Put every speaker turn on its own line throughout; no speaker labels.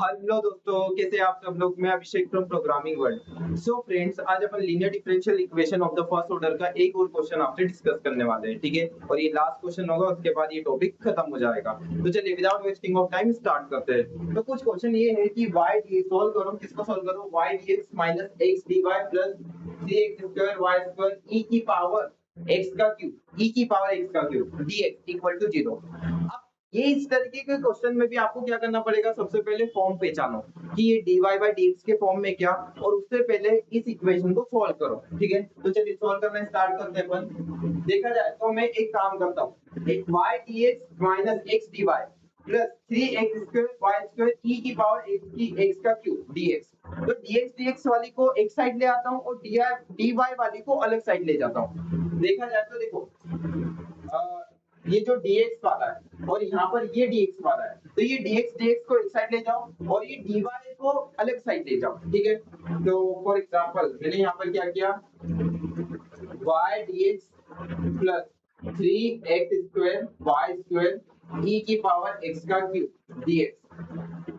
Hello दोस्तों, कैसे आप सब लोग। मैं Abhishek from programming world. So friends, आज अपन linear differential equation of the first order का एक और क्वेश्चन आपसे डिस्कस करने वाले हैं, ठीक है। और ये लास्ट क्वेश्चन होगा, उसके बाद ये टॉपिक खत्म हो जाएगा। तो चलिए without wasting of time start करते हैं। तो कुछ क्वेश्चन ये है कि y डी सॉल्व करो, किसको सॉल्व करो, y dx - x dy plus 3x² y² e की पावर x का क्यूब, e की पावर x का क्यूब dx इक्वल टू 0। ये इस तरीके के क्वेश्चन में भी आपको क्या करना पड़ेगा, सबसे पहले फॉर्म पहचानो कि ये dy बाय dx के फॉर्म में क्या, और उससे पहले इस इक्वेशन को सॉल्व करो, ठीक है। तो चलिए सॉल्व करना स्टार्ट करते हैं अपन। देखा जाए तो मैं एक काम करता हूँ, एक y dx - x dy plus 3x² y² e की पावर x की x का क्यूब dx। तो dx dx वाली को एक साइड ले आता हूँ और dy वाली को अलग साइड ले जाता हूँ। देखा जाए तो देखो, ये जो dx वाला है और यहाँ पर ये dx वाला है, तो ये dx dx को एक साइड ले जाओ और ये dy को अलग साइड ले जाओ, ठीक है। तो फॉर एग्जांपल मैंने यहाँ पर क्या किया, y dx plus 3x² y² e की पावर x का क्यूब dx।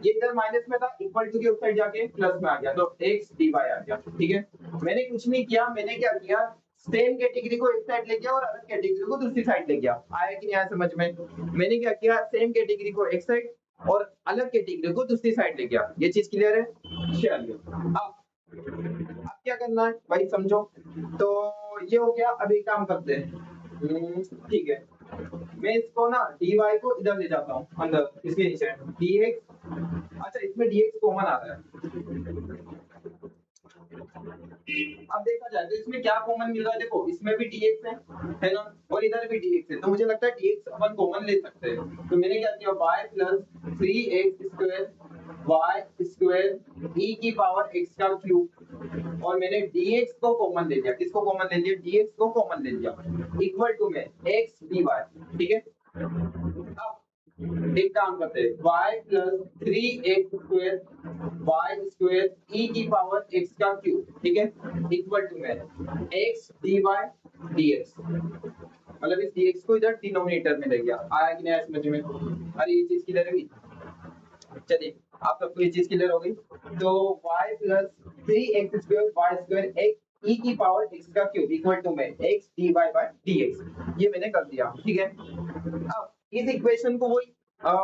ये इधर माइनस में था, इक्वल टू के उस साइड जाके प्लस में आ गया, तो x dy आ गया, ठीक है। मैंने कुछ नहीं किया, मैंने क्या किया, सेम कैटेगरी को एक साइड ले गया और अलग कैटेगरी को दूसरी साइड ले गया। आया कि नहीं आया समझ में। मैंने क्या किया, सेम कैटेगरी को एक साइड और अलग कैटेगरी को दूसरी साइड ले गया। ये चीज क्लियर है। चलिए अब क्या करना है भाई, समझो। तो ये हो गया। अब एक काम करते हैं, ठीक है, मैं इसको ना dy को इधर ले जाता हूँ अंदर, इसके नीचे dx। अच्छा, इसमें dx कॉमन आ रहा है। अब देखा जाए तो इसमें क्या कॉमन मिल रहा है, देखो इसमें भी dx है ना, और इधर भी dx है, तो मुझे लगता है dx अपन कॉमन ले सकते हैं। तो मैंने क्या किया, y plus 3x² y² e की पावर x का क्यूब, और मैंने dx को कॉमन ले लिया। किसको कॉमन ले लिया, dx को कॉमन ले लिया, इक्वल टू में x dy, ठीक है। अब एक काम करते हैं, y plus 3x² y² e की पावर x का क्यूब, ठीक है, इक्वल टू में x dy dx। मतलब इस dx को इधर डिनोमिनेटर में ले गया। आया कि नहीं आया समझ में। अरे ये चीज क्लियर होगी। चलिए आप सबको ये चीज क्लियर हो गई। तो y plus 3x² y² x e की पावर x का क्यूब इक्वल टू में x dy बाय dx। ये मैंने कर दिया, ठीक है। अब इस इक्वेशन को वही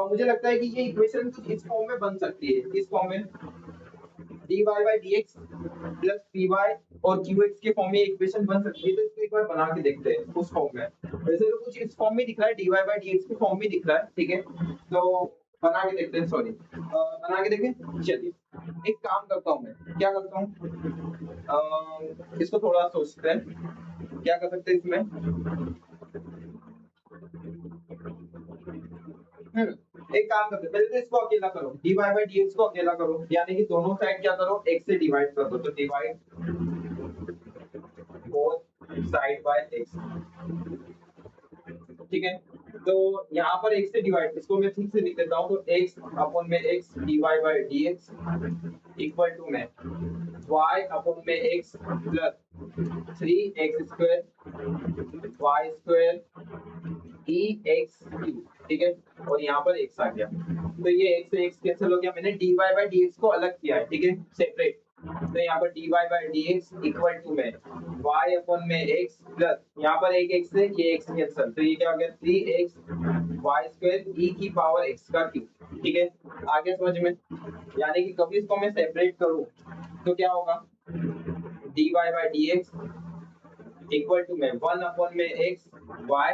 मुझे लगता है कि ये इक्वेशन कुछ इस फॉर्म में बन सकती है, इस फॉर्म में dy by dx plus py और qx के फॉर्म में इक्वेशन बन सकती है। तो इसको एक बार बना के देखते हैं उस फॉर्म में। वैसे तो कुछ इस फॉर्म में दिख रहा है, dy बाय dx के फॉर्म में दिख रहा है, ठीक है। तो बना के देखते हैं, सॉरी बना के देखें। चलिए एक काम करता हूँ, मैं क्या करता हूँ, इसको थोड़ा सोचते हैं क्या कर सकते हैं इसमें। एक काम करते हैं, पहले तो इसको अकेला करो, dy बाय dx को अकेला करो, यानी कि दोनों साइड क्या करो, x से डिवाइड कर दो। तो divide both side by x, ठीक है। तो यहाँ पर x से डिवाइड, इसको मैं ठीक से लिख देता हूँ, तो x अपॉन में x dy by dx equal to में y अपॉन में x plus 3x² y² e x cube, ठीक है। और यहाँ पर x आ गया, तो ये x से x कैंसिल हो गया। मैंने dy बाय dx को अलग किया है, ठीक है, सेपरेट। तो यहाँ पर dy by dx equal to में y अपॉन में x प्लस यहाँ पर एक x से ये x कैंसिल, तो ये क्या हो गया 3x y² e की पावर x का क्यूब, ठीक है। आगे समझ में। यानी कि कभी इसको मैं सेपरेट करूँ तो क्या होगा, dy by dx equal to में 1 अपॉन में x y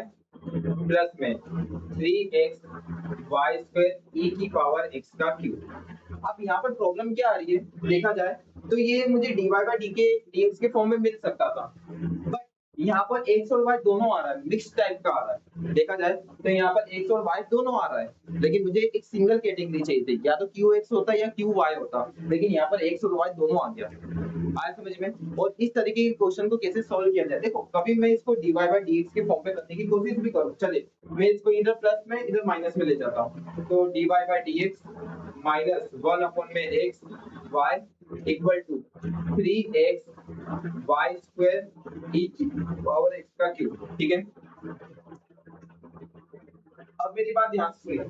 प्लस में 3x y² e की पावर x का क्यूब। अब यहाँ पर प्रॉब्लम क्या आ रही है, देखा जाए तो ये मुझे dy बाय dx के फॉर्म में मिल सकता था, बट यहाँ पर x और y दोनों आ रहा है, मिक्स टाइप का आ रहा है। देखा जाए तो यहाँ पर x और y दोनों आ रहा है, लेकिन मुझे एक सिंगल कैटेगरी चाहिए थी, या तो qx होता या qy होता, लेकिन यहाँ पर x और y दोनों आ गया। आया समझ में। और इस तरीके के क्वेश्चन को कैसे सॉल्व किया जाए, देखो कभी मैं इसको dy बाय dx के फॉर्म में करने की कोशिश भी करूँ, चले मैं इसको इधर प्लस में इधर माइनस में ले जाता हूँ। तो dy by dx minus 1 upon में x y equal to 3x y² e की पावर x का क्यूब, ठीक है। अब मेरी बात ध्यान से सुनिए,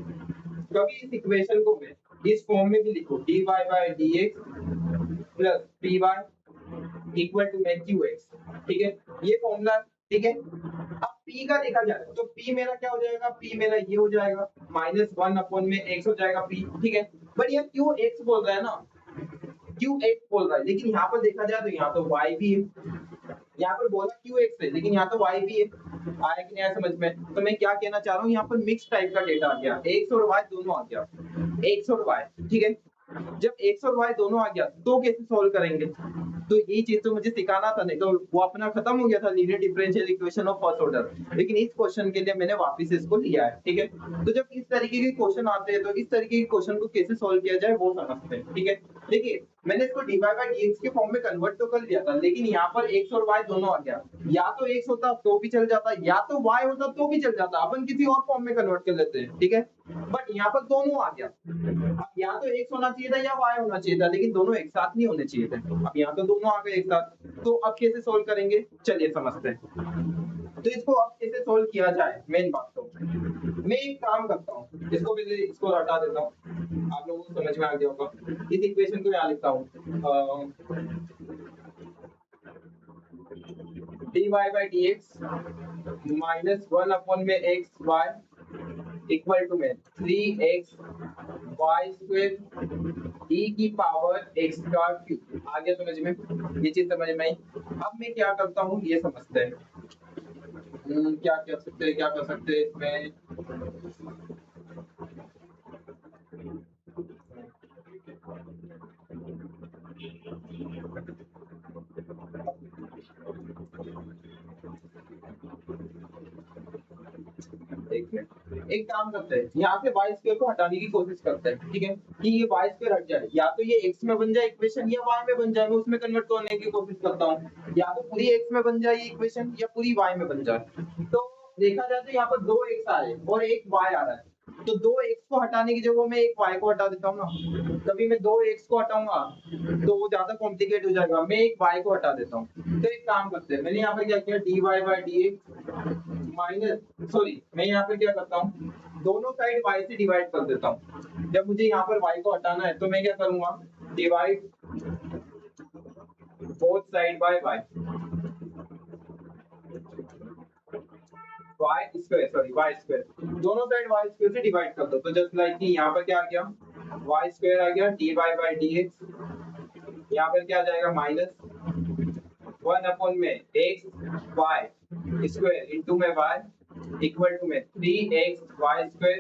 कभी इस इक्वेशन को मैं इस फॉर्म में भी लिखो dy by dx plus py equal to में qx, ठीक है, ये फॉर्मूला, ठीक है। अब p का देखा जाए तो p मेरा क्या हो जाएगा, p मेरा ये हो जाएगा -1 अपॉन में x हो जाएगा p, ठीक है। बट ये qx बोल रहा है ना, qx बोल रहा है, लेकिन यहाँ पर देखा जाए तो यहाँ तो y भी है, यहाँ पर बोला qx है लेकिन यहाँ तो y भी है। आया कि नहीं आया समझ में? तो मैं क्या कहना चाह रहा हूँ, यहाँ पर मिक्स टाइप का डेटा आ गया, x और y दोनों आ गया, x और y, ठीक है। जब x और y दोनों आ गया तो कैसे सोल्व करेंगे, तो यही चीज तो मुझे सिखाना था, नहीं तो वो अपना खत्म हो गया था linear differential equation of first order. लेकिन इस क्वेश्चन के लिए मैंने वापस इसको लिया है, ठीक है। तो जब इस तरीके के क्वेश्चन आते हैं तो इस तरीके के क्वेश्चन को कैसे सोल्व किया जाए वो समझते हैं, ठीक है। देखिए मैंने इसको dy by dx के फॉर्म में कन्वर्ट तो कर लिया था, लेकिन यहाँ पर x और y दोनों आ गया, या तो x होता तो भी चल जाता, या तो y होता तो भी चल जाता, अपन किसी और फॉर्म में कन्वर्ट कर लेते हैं, ठीक है। बट यहाँ पर दोनों आ गया, अब या तो x होना चाहिए था या y होना चाहिए था, लेकिन दोनों एक साथ नहीं होने चाहिए थे। अब यहाँ तो दोनों आ गए एक साथ, तो अब कैसे सोल्व करेंगे, चलिए समझते हैं। तो इसको अब कैसे सोल्व किया जाए, मेन बात तो मैं एक काम करता हूँ, इसको हटा देता हूँ, आप लोगों को समझ में आ गया होगा। इस इक्वेशन को यहाँ लिखता हूँ dy by dx -1 अपॉन में x y इक्वल टू में 3x y स्क्वायर e की पावर x का क्यूब। आ गया समझ में, ये चीज समझ में आई। अब मैं क्या करता हूँ ये समझते हैं, क्या कर सकते हैं, क्या कर सकते हैं इसमें। एक काम करते हैं, यहाँ से y स्क्वायर को हटाने की कोशिश करते हैं, ठीक है, कि ये y स्क्वायर हट जाए, या तो ये x में बन जाए इक्वेशन या y में बन जाए, मैं उसमें कन्वर्ट करने की कोशिश करता हूँ, या तो पूरी x में बन जाए ये इक्वेशन या पूरी y में बन जाए। तो देखा जाए तो यहाँ पर 2x आ रहे हैं और एक y आ रहा है, तो 2x को हटाने की जगह मैं एक y को हटा देता हूँ ना, तभी मैं 2x को हटाऊंगा तो वो ज्यादा कॉम्प्लिकेट हो जाएगा, मैं एक y को हटा देता हूँ। तो एक काम करते हैं, मैंने यहाँ पे क्या किया dy by dx minus, sorry मैं यहाँ पे क्या करता हूँ, दोनों साइड y से डिवाइड कर देता हूँ। जब मुझे यहाँ पर y को हटाना है तो मैं क्या करूंगा, divide both side by y, y square, sorry y square, दोनों साइड y स्क्वायर से डिवाइड कर दो, तो जस्ट लाइक कि यहाँ पर क्या आ गया, y स्क्वायर आ गया dy by dx, यहाँ पर क्या आ जाएगा -1 अपॉन में x y स्क्वायर इनटू में y इक्वल टू में 3x y स्क्वायर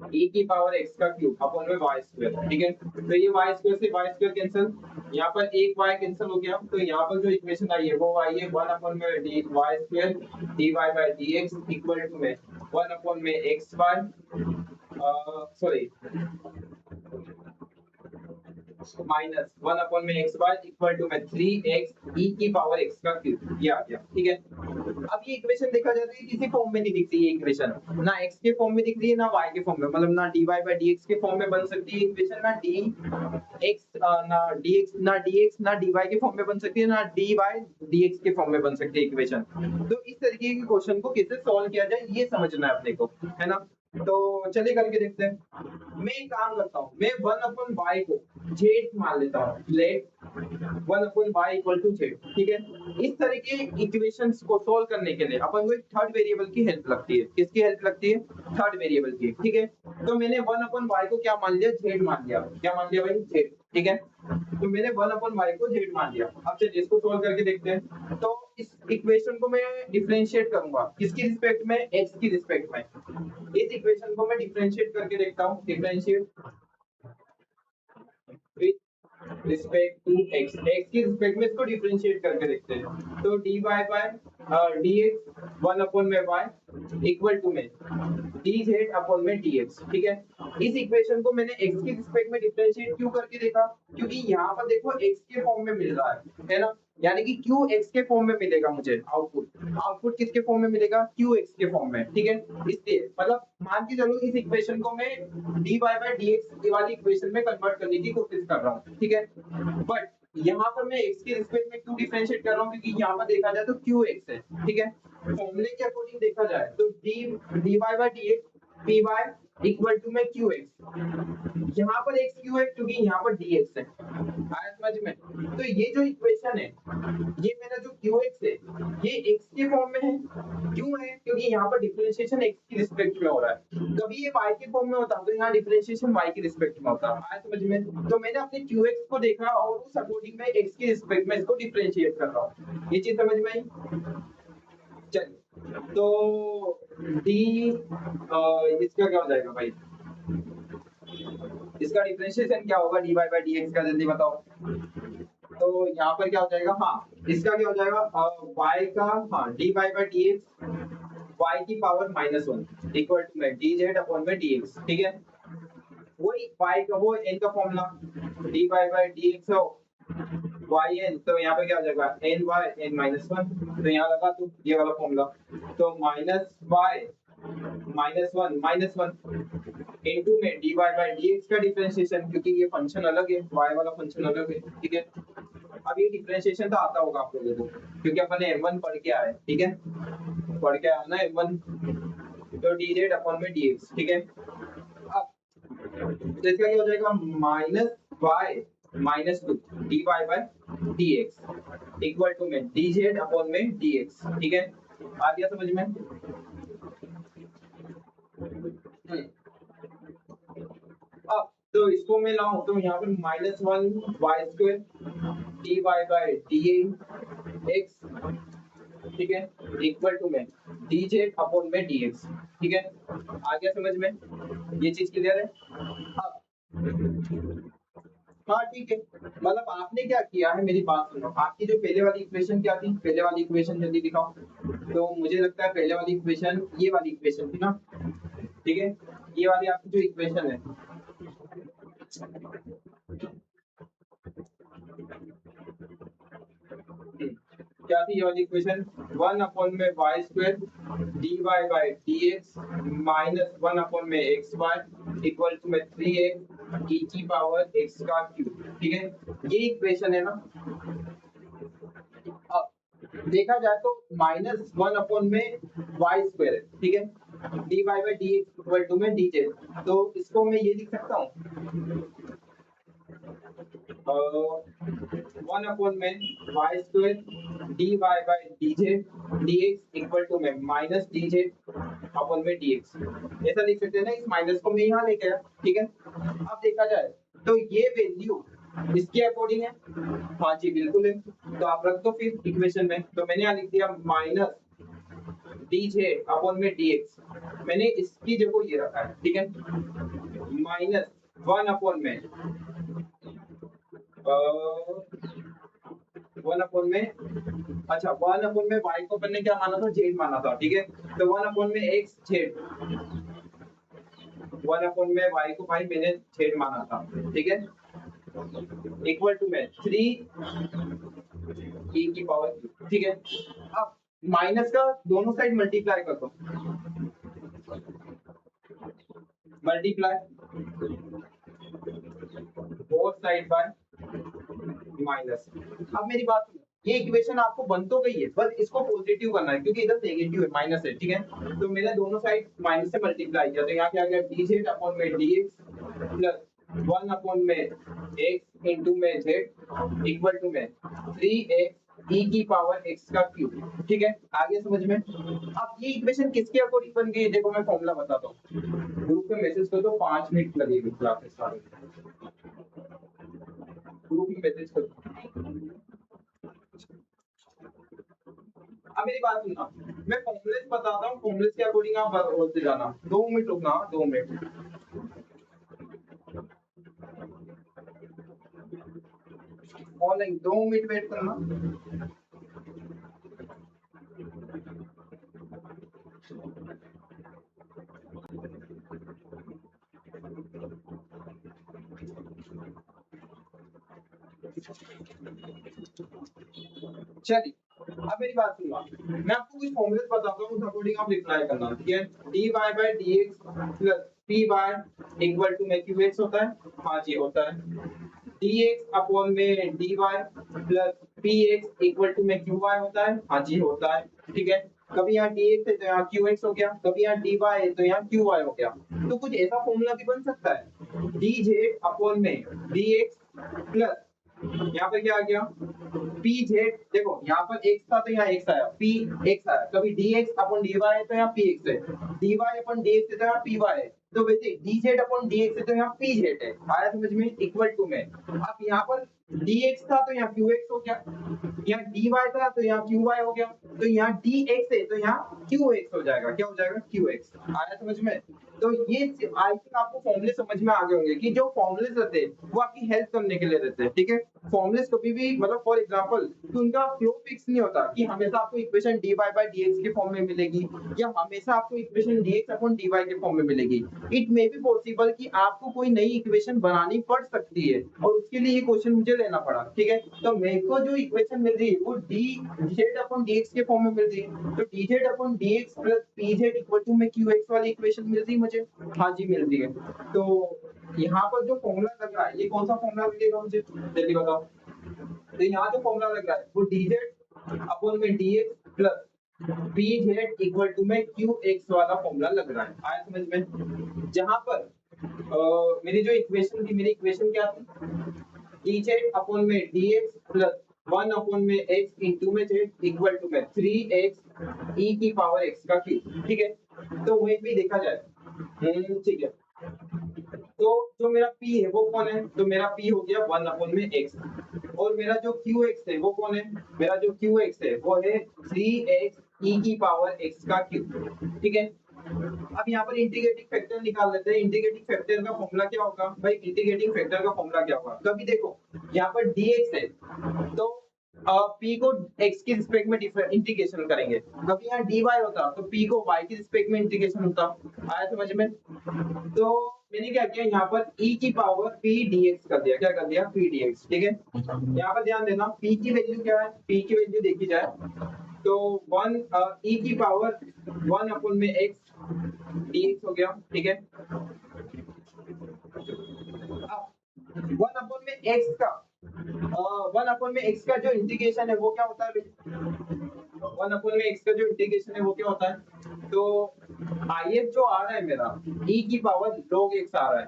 e की पावर x का क्यूब अपॉन में y स्क्वायर, ठीक है। तो ये y स्क्वायर से y स्क्वायर कैंसिल, यहाँ पर एक y कैंसिल हो गया, तो यहाँ पर जो इक्वेशन आई है वो आई है 1 अपॉन में y square dy by dx equal to में 1 अपॉन में xy, सॉरी -1 अपॉन में xy इक्वल टू में 3x e की पावर x का क्यूब, ये आ गया, ठीक है। अब ये इक्वेशन देखा जाए तो ये किसी फॉर्म में नहीं दिख रही है इक्वेशन, ना x के फॉर्म में दिख रही है ना y के फॉर्म में, मतलब ना dy by dx के फॉर्म में बन सकती है इक्वेशन, ना dx ना dx ना dy के फॉर्म में बन सकती है, ना dy dx के फॉर्म में बन सकती है इक्वेशन। तो इस तरीके के क्वेश्चन को कैसे सॉल्व किया जाए ये समझना है अपने को, है ना। तो चलिए करके देखते हैं। मैं एक काम करता हूँ, मैं 1 अपॉन y को z मान लेता हूँ, लेट 1 अपॉन y इक्वल टू z, ठीक है। इस तरह के इक्वेशंस को सॉल्व करने के लिए अपन को एक थर्ड वेरिएबल की हेल्प लगती है। किसकी हेल्प लगती है, थर्ड वेरिएबल की, ठीक है। तो मैंने 1 अपॉन y को क्या मान लिया, z मान लिया, क्या मान लिया भाई, z, ठीक है। तो मैंने 1 अपॉन y को z मान लिया। अब चलिए इसको सॉल्व करके देखते हैं। तो इस इक्वेशन को मैं डिफरेंशिएट करूंगा, किसकी रिस्पेक्ट में, x की रिस्पेक्ट में। इस इक्वेशन को मैं डिफरेंशिएट करके देखता हूँ, differentiate with respect to x, x की रिस्पेक्ट में इसको डिफरेंशिएट करके देखते हैं। तो dy by dx 1 अपॉन में y इक्वल टू में dz अपॉन में dx, ठीक है। इस इक्वेशन को मैंने x की रिस्पेक्ट में डिफरेंशिएट क्यों करके देखा, क्योंकि यहाँ पर देखो x के फॉर्म में मिल रहा है ना, यानी कि q x के फॉर्म में मिलेगा मुझे आउटपुट किसके फॉर्म में मिलेगा, q x के फॉर्म में, ठीक है। इसलिए मतलब मान के चलो इस इक्वेशन को मैं dy by dx वाली इक्वेशन में कन्वर्ट करने की कोशिश कर रहा हूँ, ठीक है। बट यहाँ पर मैं x के रिस्पेक्ट में क्यों डिफरेंशिएट कर रहा हूँ, क्योंकि यहाँ पर देखा जाए तो qx है, ठीक है। फॉर्मूले के अकॉर्डिंग देखा जाए तो dy by dx py equal to में qx, यहाँ पर x क्यों है, क्योंकि यहाँ पर dx है। आया समझ में? तो ये जो इक्वेशन है, ये मेरा जो qx है ये x के फॉर्म में है। क्यों है? क्योंकि यहाँ पर डिफरेंशिएशन x की रिस्पेक्ट में हो रहा है। कभी ये y के फॉर्म में होता तो यहाँ डिफरेंशिएशन y की रिस्पेक्ट में होता। आया समझ में? तो मैंने अपने qx को देखा और उस अकॉर्डिंग में x की रिस्पेक्ट में इसको डिफरेंशिएट कर रहा हूँ। ये चीज समझ में आई? चलिए, तो इसका क्या हो जाएगा भाई, इसका डिफरेंशिएशन क्या होगा dy by dx का, जल्दी बताओ। तो यहाँ पर क्या हो जाएगा, हाँ इसका क्या हो जाएगा, y का, हाँ dy by dx y की पावर -1 इक्वल टू में dz अपॉन में dx, ठीक है। वही y का वो n का फॉर्मूला dy by dx हो yn, तो यहाँ पे क्या हो जाएगा ny n-1, तो यहाँ लगा तू ये वाला फॉर्मूला, तो -y -1 इनटू में dy by dx का डिफरेंशिएशन, क्योंकि ये फंक्शन अलग है, y वाला फंक्शन अलग है, ठीक है। अब ये डिफरेंशिएशन तो आता होगा आप लोगों को, क्योंकि अपन ने m1 पढ़ के आए, ठीक है, पढ़ के आया ना m1, तो dz अपॉन में dx, ठीक है। अब तो इसका क्या हो जाएगा -y -2 dy by dx equal to में dz अपॉन में dx, ठीक है। आ गया समझ में? अब तो इसको मैं लाऊं तो यहाँ पे -1 y² dy by dx, ठीक है, इक्वल टू में dz अपॉन में dx, ठीक है। आ गया समझ में? ये चीज क्लियर है? अब हाँ ठीक है, मतलब आपने क्या किया है, मेरी बात सुनो, आपकी जो पहले वाली इक्वेशन क्या थी, पहले वाली इक्वेशन जल्दी दिखाओ। तो मुझे लगता है पहले वाली इक्वेशन ये वाली इक्वेशन थी ना, ठीक है, ये वाली आपकी जो इक्वेशन है, क्या थी ये वाली इक्वेशन, 1 अपॉन में y² dy by dx -1 upon में xy इक्वल टू में 3x e की पावर x का क्यूब, ठीक है, ये इक्वेशन है ना। अब देखा जाए तो -1 अपॉन में y² है, ठीक है, dy by dx equal to में dz, तो इसको मैं ये लिख सकता हूँ 1 अपॉन में y² dy by dz dx equal to में -dz अपॉन में dx, ऐसा लिख सकते हैं ना। इस माइनस को मैं यहाँ लेके आया, ठीक है। अब देखा जाए तो ये वैल्यू इसके अकॉर्डिंग है, हाँ जी बिल्कुल है, तो आप रख दो फिर इक्वेशन में। तो मैंने यहाँ लिख दिया -dz अपॉन में dx, मैंने इसकी जगह ये रखा है, ठीक है, -1 अपॉन में 1 अपॉन में, अच्छा 1 अपॉन में y को अपन ने क्या माना था, z माना था, ठीक है, तो 1 अपॉन में x z, 1 अपॉन में y को भाई मैंने z माना था, ठीक है, इक्वल टू में 3 e की पावर, ठीक है। अब माइनस का दोनों साइड मल्टीप्लाई कर दो, multiply both side by minus. अब मेरी बात सुनो, ये इक्वेशन आपको बन तो गई है, बस इसको पॉजिटिव करना है, क्योंकि इधर नेगेटिव है, माइनस है, ठीक है। तो मैंने दोनों साइड माइनस से मल्टीप्लाई किया, तो यहाँ क्या आ गया dz अपॉन में dx प्लस 1 अपॉन में x इनटू में z इक्वल टू में 3x e की पावर x का क्यूब, ठीक है। आगे समझ में? अब ये इक्वेशन किसके अकॉर्डिंग बन गई, देखो मैं फॉर्मूला बताता हूँ, ग्रुप में मैसेज कर दो, 5 मिनट लगेगी क्लास स्टार्ट, ग्रुप में मैसेज कर दो। अब मेरी बात सुनना, मैं फॉर्मूले बताता हूँ, फॉर्मूले के अकॉर्डिंग आप बोलते जाना। 2 मिनट रुकना, 2 मिनट, ऑनलाइन 2 मिनट वेट करना। चलिए, अब मेरी बात सुनना, मैं आपको कुछ फॉर्मूले बताता हूँ, उस अकॉर्डिंग आप रिप्लाई करना, ठीक है। dy by dx plus py equal to में qx होता है, हाँ जी होता है, dx अपॉन में dy plus px equal to में qy होता है। हाँ जी होता है, ठीक है। कभी यहाँ dx है तो यहाँ qx हो गया, कभी यहाँ dy है तो यहाँ qy हो गया। तो कुछ ऐसा फॉर्मूला भी बन सकता है, dz अपॉन में dx प्लस यहाँ पे क्या आ गया pz। देखो यहाँ पर x था तो यहाँ x आया, px आया। कभी dx अपॉन dy है तो यहाँ px है, dy अपॉन dx है तो यहाँ py है। तो वैसे dz अपॉन dx है तो यहाँ pz है। आया समझ में? इक्वल टू में अब यहाँ पर dx था तो यहाँ qx हो गया, यहाँ dy था तो यहाँ qy हो गया, तो यहाँ dx है तो यहाँ qx हो जाएगा। क्या हो जाएगा? qx। आया समझ में? तो ये आई थिंक आपको फॉर्मूले समझ में आ गए होंगे कि जो फॉर्मूले रहते हैं वो आपकी हेल्प करने के लिए रहते हैं, ठीक है। फॉर्मूले कभी भी मतलब फॉर एग्जांपल कि उनका फ्लो फिक्स नहीं होता कि हमेशा आपको इक्वेशन dy बाय dx के फॉर्म में मिलेगी या हमेशा आपको इक्वेशन dx अपॉन dy के फॉर्म में मिलेगी। इट मे बी पॉसिबल कि आपको कोई नई इक्वेशन बनानी पड़ सकती है और उसके लिए ये क्वेश्चन मुझे लेना पड़ा, ठीक है। तो मेरे को जो इक्वेशन मिल रही है वो dz अपॉन dx के फॉर्म में मिल रही है, तो dz upon dx plus pz equal to में qx वाली इक्वेशन मिल रही है मुझे। हाँ जी मिल रही है। तो यहाँ पर जो फॉर्मूला लग रहा है ये कौन सा फॉर्मूला लगेगा मुझे जल्दी बताओ। तो यहाँ जो फॉर्मूला लग रहा है वो dz अपॉन में dx plus pz equal to में qx वाला फॉर्मूला लग रहा है। आया समझ में? जहां पर मेरी जो इक्वेशन थी, मेरी इक्वेशन क्या थी? dz अपॉन में dx प्लस 1 अपॉन में x इनटू में z इक्वल टू में 3x e की पावर x का क्यूब, ठीक है। तो वहीं पे देखा जाए, ठीक है। तो जो मेरा p है वो कौन है? तो मेरा p हो गया 1 अपॉन में x और मेरा जो qx है वो कौन है? मेरा जो qx है वो है 3x e की पावर x का क्यूब, ठीक है। अब यहाँ पर इंटीग्रेटिंग फैक्टर निकाल लेते हैं। इंटीग्रेटिंग फैक्टर का फॉर्मूला क्या होगा भाई? इंटीग्रेटिंग फैक्टर का फॉर्मूला क्या होगा? कभी देखो यहाँ पर dx है तो p को x के रिस्पेक्ट में इंटीग्रेशन करेंगे, कभी यहाँ dy होता तो p को y के रिस्पेक्ट में इंटीग्रेशन होता। आया समझ में? तो मैंने क्या किया यहाँ पर e की पावर p dx कर दिया। क्या कर दिया? p dx, ठीक है। यहाँ पर ध्यान देना p की वैल्यू क्या है? p की वैल्यू देखी जाए तो 1 e की पावर 1 अपॉन में x dx हो गया, ठीक है। अब 1 अपॉन में x का 1 अपॉन में x का जो इंटीग्रेशन है वो क्या होता है? 1 अपॉन में x का जो इंटीग्रेशन है वो क्या होता है? तो if जो आ रहा है मेरा e की पावर log x आ रहा है।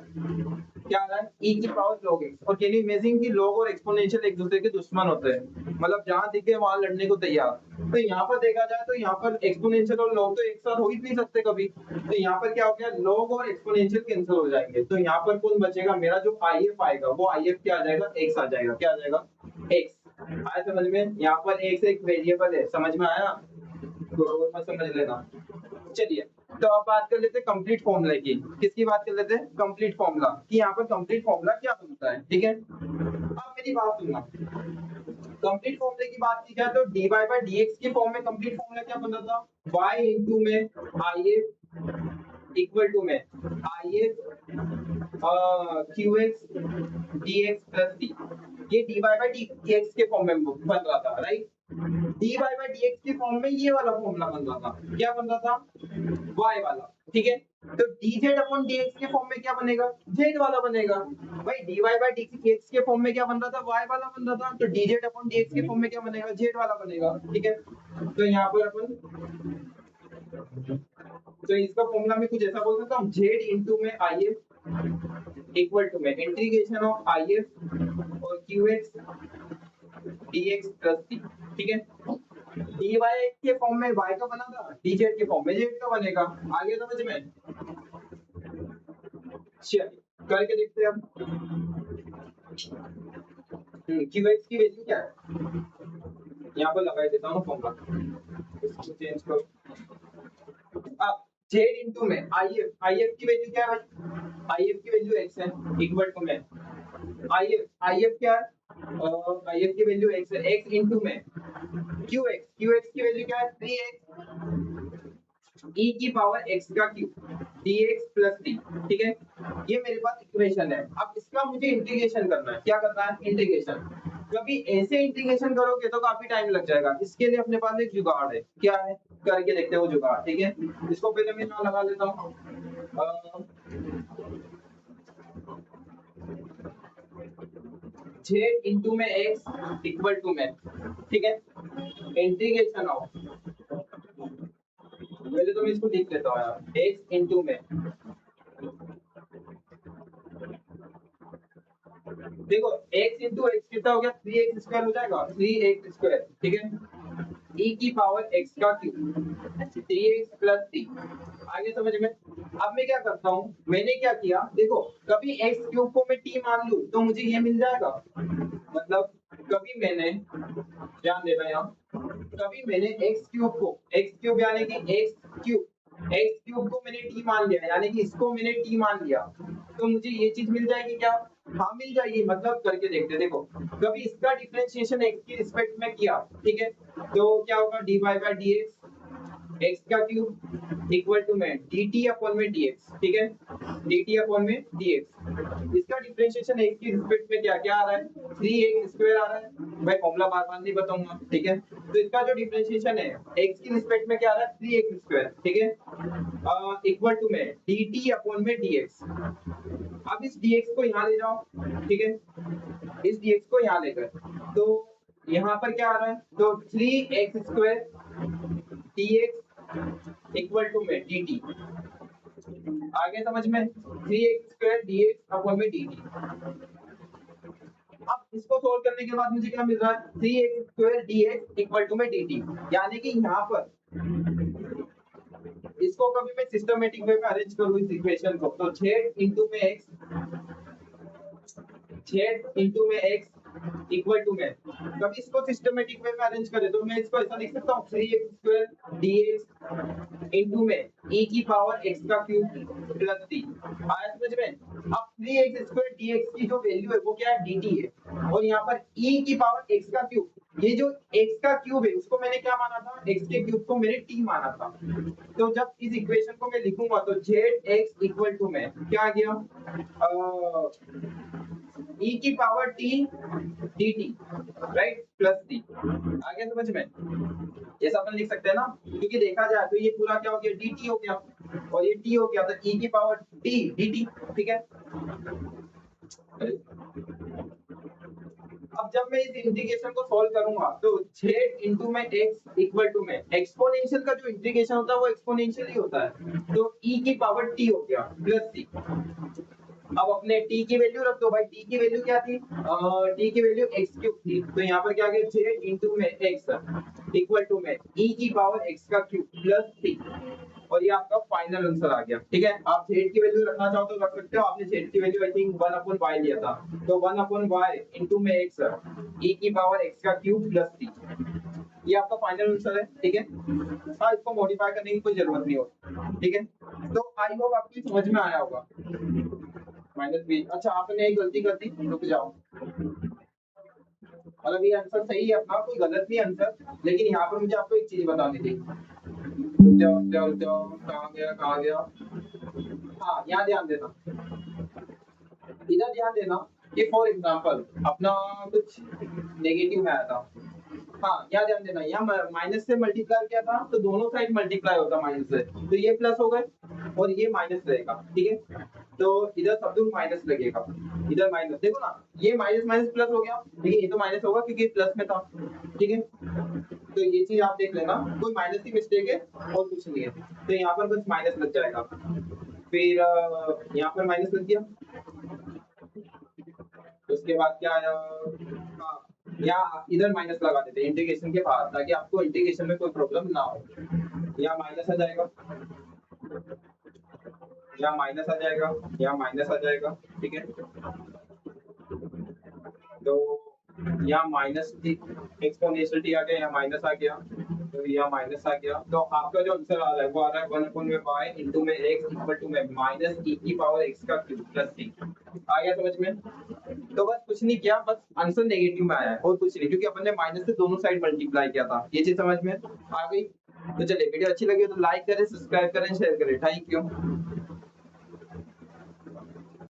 क्या आ रहा है? e की पावर log x। और कैन यू इमेजिन कि log और एक्सपोनेंशियल एक दूसरे के दुश्मन होते हैं, मतलब जहां दिखे वहां लड़ने को तैयार। तो यहाँ पर देखा जाए तो यहाँ पर एक्सपोनेंशियल और log तो एक साथ हो ही नहीं सकते कभी। तो यहाँ पर क्या हो गया? log और एक्सपोनेंशियल कैंसिल हो जाएंगे, तो यहाँ पर कौन बचेगा? मेरा जो if आएगा वो if क्या आ जाएगा? x आ जाएगा। क्या आ जाएगा? x। आया समझ में? यहाँ पर x एक वेरिएबल है, समझ में आया? तो मत समझ लेना। चलिए तो अब बात कर लेते हैं कंप्लीट फॉर्मूला की। किसकी बात कर लेते हैं? कंप्लीट फॉर्मूला कि यहाँ पर कंप्लीट फॉर्मूला क्या बनता है, ठीक है। अब मेरी बात सुनना, कंप्लीट फॉर्मूले की बात की जाए तो dy बाय dx के फॉर्म में कंप्लीट फॉर्मूला क्या बन रहा था? y इनटू में if इक्वल टू में if qx dx plus d। ये dy बाय dx के फॉर्म में बन रहा था, राइट। dy बाय dx के फॉर्म में ये वाला फॉर्मूला बन रहा था। क्या बन रहा था? y वाला, ठीक है। तो dz अपॉन dx के फॉर्म में क्या बनेगा? z वाला बनेगा। भाई dy बाय dx के फॉर्म में क्या बन रहा था? y वाला बन रहा था। तो dz अपॉन dx के फॉर्म में क्या बनेगा? z वाला बनेगा, ठीक है। तो यहाँ पर अपन तो इसका फॉर्मूला में कुछ ऐसा बोल सकता हूँ, z इनटू में if इक्वल टू में इंटीग्रेशन ऑफ if और qx dx प्लस d, ठीक है। dy के फॉर्म में y का बना था, dz के फॉर्म में z का बनेगा। आगे समझ में? चलिए करके देखते हैं अब। qx की वैल्यू क्या है? यहाँ पर लगा देता हूँ फॉर्मूला, इसको चेंज करो। अब z इनटू में if की वैल्यू क्या है भाई? if की वैल्यू x है इक्वल टू में if क्या है? if की वैल्यू x है, x इनटू में qx की वैल्यू क्या है? 3x e की पावर x का क्यूब dx प्लस d, ठीक है। ये मेरे पास इक्वेशन है। अब इसका मुझे इंटीग्रेशन करना है। क्या करना है? इंटीग्रेशन। कभी ऐसे इंटीग्रेशन करोगे तो काफी टाइम लग जाएगा। इसके लिए अपने पास एक जुगाड़ है। क्या है? करके देखते हैं वो जुगाड़, ठीक है। इसको पहले मैं यहाँ लगा लेता हूँ। z इंटू में x इक्वल टू में, ठीक है, इंटीग्रेशन ऑफ, पहले तो मैं इसको लिख लेता हूँ यार, x इंटू में, देखो x इंटू एक्स कितना हो गया, 3x स्क्वायर हो जाएगा, 3x स्क्वायर, ठीक है, e की पावर x का क्यूब 3x प्लस 3, आगे समझ में। अब मैं क्या करता हूँ, मैंने क्या किया, देखो कभी x क्यूब को मैं t मान लूं तो मुझे ये मिल जाएगा, मतलब कभी मैंने, ध्यान देना यहाँ, कभी मैंने x क्यूब यानी कि x क्यूब को मैंने t मान लिया, यानी कि इसको मैंने t मान लिया, तो मुझे ये चीज मिल जाएगी क्या, हाँ मिल जाएगी, मतलब करके देखते हैं। देखो कभी इसका डिफरेंशिएशन x के रिस्पेक्ट में किया, ठीक है, तो क्या होगा, dy बाय dx x का क्यूब इक्वल टू में dt अपॉन में dx, ठीक है, dt अपॉन में dx, इसका डिफरेंशिएशन x के रिस्पेक्ट में क्या क्या आ रहा है, 3x स्क्वायर आ रहा है, भाई फॉर्मूला बार बार नहीं बताऊंगा, ठीक है, तो इसका जो डिफरेंशिएशन है x के रिस्पेक्ट में क्या आ रहा है, 3x स्क्वायर, ठीक है, इक्वल टू में dt अपॉन में dx। अब इस dx को यहाँ ले जाओ, ठीक है, इस dx को यहाँ लेकर, तो यहाँ पर क्या आ रहा है, तो 3x square dx equal to में dt, आगे समझ में, 3x स्क्वायर dx अपॉन में dt। अब इसको सोल्व करने के बाद मुझे क्या मिल रहा है, 3x square dx equal to में dt, यानी कि यहाँ पर इसको कभी मैं सिस्टमैटिक वे में अरेंज करूँ इस इक्वेशन को, तो z इंटू में x इक्वल टू में, कभी इसको सिस्टमैटिक वे में अरेंज करें तो मैं इसको ऐसा लिख सकता हूँ, 3x स्क्वायर dx इंटू में e की पावर x का क्यूब प्लस 3, आया समझ में। अब 3x स्क्वायर dx की जो वैल्यू है वो क्या है, dt है, और यहाँ पर e की पावर x का क्यूब, ये जो x का क्यूब है उसको मैंने क्या माना था, x के क्यूब को मैंने t माना था, तो जब इस इक्वेशन को मैं लिखूंगा तो zx इक्वल टू में क्या आ गया, e की power t dt, right, plus t, आगे समझ में, ऐसा अपन लिख सकते हैं ना, क्योंकि देखा जाए तो ये पूरा क्या हो गया, dt हो गया और ये t हो गया, तो e की पावर t dt, ठीक है। अब जब मैं इस इंटीग्रेशन को सॉल्व करूंगा तो z इंटू में x इक्वल टू में, एक्सपोनेंशियल का जो इंटीग्रेशन होता है वो एक्सपोनेंशियल ही होता है, तो e की पावर t हो गया प्लस t। अब अपने t की वैल्यू रख दो भाई, t की वैल्यू क्या थी, t की वैल्यू x क्यूब थी, तो यहाँ पर क्या आ गया, z इंटू में x इक्वल टू में e की पावर x का क्यूब प्लस t, और ये आपका फाइनल आंसर आ गया, ठीक है। आप z की वैल्यू रखना चाहो तो रख सकते हो, आपने z की वैल्यू आई थिंक 1/y लिया था, तो 1/y इंटू में x e की पावर x का क्यूब प्लस t, ये आपका फाइनल आंसर है, ठीक है। हाँ, इसको मॉडिफाई करने की कोई जरूरत नहीं होती, ठीक है। तो आई होप आपको समझ में आया होगा। माइनस बी, अच्छा आपने एक गलती कर दी, रुक जाओ, मतलब ये आंसर सही है अपना, कोई गलत नहीं आंसर, लेकिन यहाँ पर मुझे आपको एक चीज बतानी थी, कहाँ गया, हाँ यहाँ ध्यान देना, इधर ध्यान देना कि फॉर एग्जांपल अपना कुछ नेगेटिव में आया था, हाँ यहाँ ध्यान देना, यहाँ माइनस से मल्टीप्लाई किया था तो दोनों साइड मल्टीप्लाई होता माइनस से, तो ये प्लस हो गए और ये माइनस रहेगा, ठीक है, तो इधर सब लोग माइनस लगेगा, इधर माइनस, देखो ना ये माइनस माइनस प्लस हो गया, लेकिन ये तो माइनस होगा क्योंकि प्लस में था, ठीक है, तो ये चीज आप देख लेना, कोई माइनस की मिस्टेक है और कुछ नहीं है, तो यहाँ पर बस माइनस लग जाएगा, फिर यहाँ पर माइनस लग गया, उसके बाद क्या आया, हाँ यहाँ इधर माइनस लगा देते हैं इंटीग्रेशन के बाद, ताकि आपको इंटीग्रेशन में कोई प्रॉब्लम ना हो, यहाँ माइनस आ जाएगा, यहाँ माइनस आ जाएगा, यहाँ माइनस आ जाएगा, ठीक है, तो यहाँ माइनस एक्सपोनेंशियल टी आ गया, यहाँ माइनस आ गया, तो यहाँ माइनस आ गया, तो आपका जो आंसर आ रहा है वो आ रहा है 1/y इंटू में x इक्वल टू में माइनस e की पावर x का क्यूब प्लस t, आ गया समझ में। तो बस कुछ नहीं किया, बस आंसर नेगेटिव में आया है और कुछ नहीं, क्योंकि अपन ने माइनस से दोनों साइड मल्टीप्लाई किया था, ये चीज समझ में आ गई। तो चलिए वीडियो अच्छी लगी तो लाइक करें, सब्सक्राइब करें, शेयर करें, थैंक यू।